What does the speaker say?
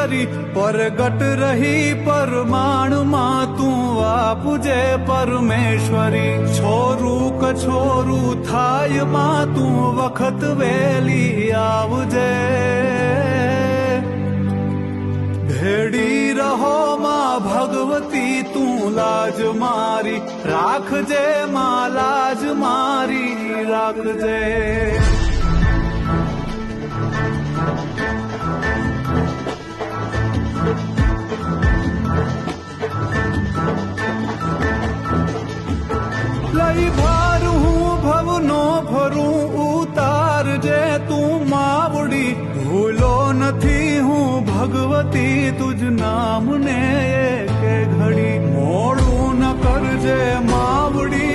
કરી પરગટ રહી પરમાણમાં તું આપજે પરમેશ્વરી છોરું કછોરું થાય માં તું વખત વેલી આવજે ભેડી રહો માં ભગવતી તું લાજ મારી રાખજે માં લાજ મારી રાખજે લઈ ભાર હું ભવનો ભરું ઉતારજે તું માવડી ભૂલો નથી હું ભગવતી તુજ નામને એક ઘડી મોડું ન કરજે માવડી